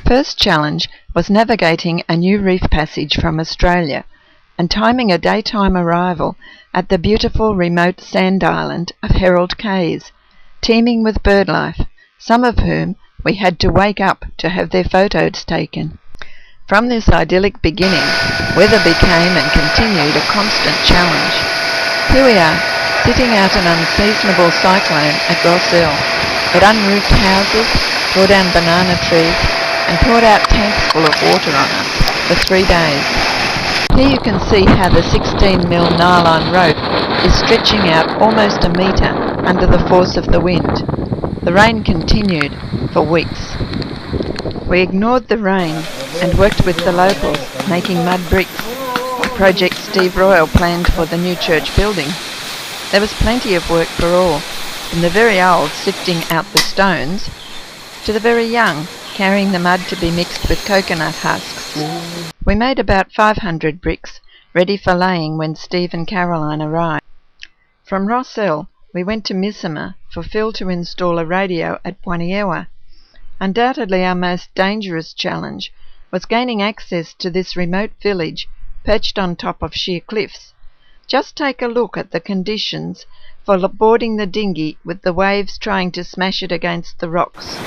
first challenge was navigating a new reef passage from Australia and timing a daytime arrival at the beautiful remote sand island of Herald Cays, teeming with birdlife, some of whom we had to wake up to have their photos taken. From this idyllic beginning, weather became and continued a constant challenge. Here we are, sitting out an unseasonable cyclone at Rossell. It unroofed houses, tore down banana trees, and poured out tanks full of water on us for 3 days. Here you can see how the 16mm nylon rope is stretching out almost a metre under the force of the wind. The rain continued for weeks. We ignored the rain and worked with the locals, making mud bricks, a project Steve Royal planned for the new church building. There was plenty of work for all, from the very old sifting out the stones to the very young carrying the mud to be mixed with coconut husks. We made about 500 bricks, ready for laying when Steve and Caroline arrived. From Rossell, we went to Midsummer for Phil to install a radio at Poiniewa. Undoubtedly our most dangerous challenge was gaining access to this remote village perched on top of sheer cliffs. Just take a look at the conditions for boarding the dinghy with the waves trying to smash it against the rocks.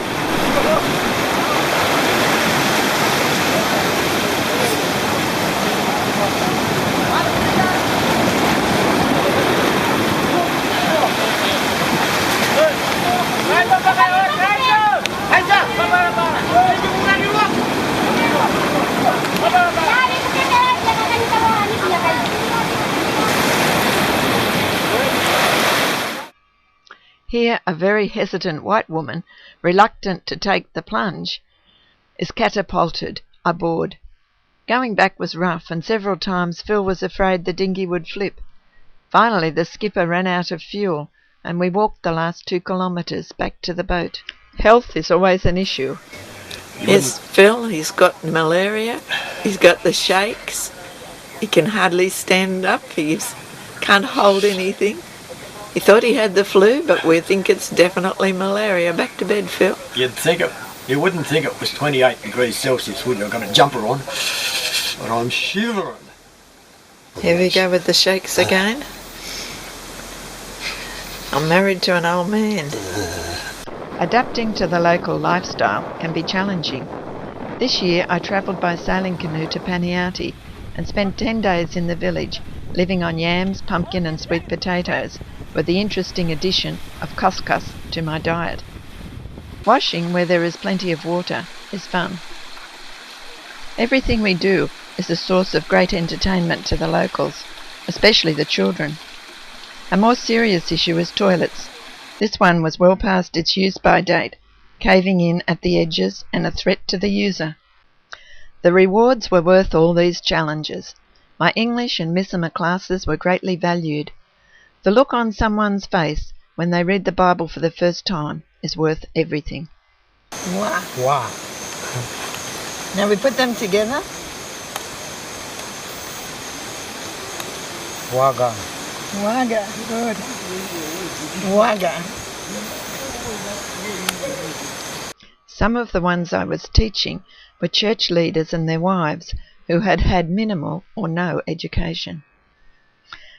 Here, a very hesitant white woman, reluctant to take the plunge, is catapulted aboard. Going back was rough, and several times Phil was afraid the dinghy would flip. Finally, the skipper ran out of fuel, and we walked the last 2 kilometres back to the boat. Health is always an issue. Yes, Phil, he's got malaria, he's got the shakes, he can hardly stand up, he can't hold anything. He thought he had the flu, but we think it's definitely malaria. Back to bed, Phil. You wouldn't think it was 28 degrees Celsius, wouldn't you? I've got a jumper on, but I'm shivering. Here we go with the shakes again. I'm married to an old man. Adapting to the local lifestyle can be challenging. This year I travelled by sailing canoe to Paniati and spent 10 days in the village, living on yams, pumpkin and sweet potatoes, with the interesting addition of couscous to my diet. Washing where there is plenty of water is fun. Everything we do is a source of great entertainment to the locals, especially the children. A more serious issue is toilets. This one was well past its use-by date, caving in at the edges and a threat to the user. The rewards were worth all these challenges. My English and Midsummer classes were greatly valued. The look on someone's face when they read the Bible for the first time is worth everything. Wow. Wow. Now we put them together. Waga. Waga, good. Waga. Some of the ones I was teaching were church leaders and their wives who had had minimal or no education.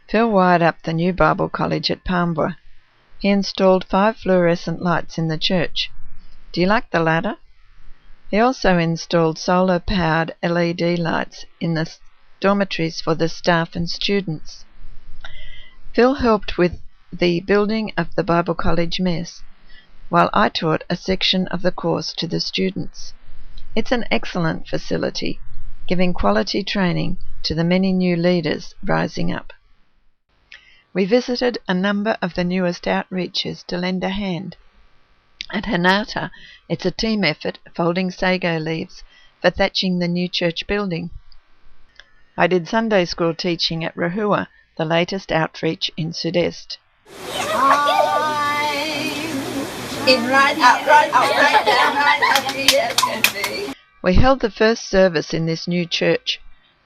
Phil wired up the new Bible college at Palmbra. He installed 5 fluorescent lights in the church. Do you like the ladder? He also installed solar-powered LED lights in the dormitories for the staff and students. Phil helped with the building of the Bible college mess, while I taught a section of the course to the students. It's an excellent facility, giving quality training to the many new leaders rising up. We visited a number of the newest outreaches to lend a hand. At Hanata, it's a team effort folding sago leaves for thatching the new church building. I did Sunday school teaching at Rahua, the latest outreach in Sudest. We held the first service in this new church.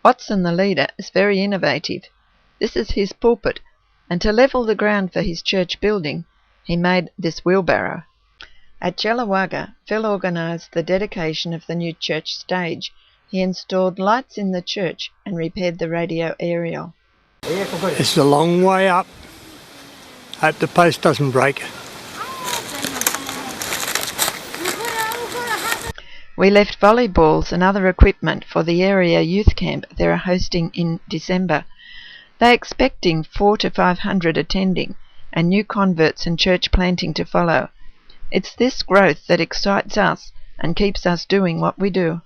Watson, the leader, is very innovative. This is his pulpit, and to level the ground for his church building, he made this wheelbarrow. At Chellawagga, Phil organised the dedication of the new church stage. He installed lights in the church and repaired the radio aerial. It's a long way up. Hope the post doesn't break. We left volleyballs and other equipment for the area youth camp they are hosting in December. They're expecting 400 to 500 attending, and new converts and church planting to follow. It's this growth that excites us and keeps us doing what we do.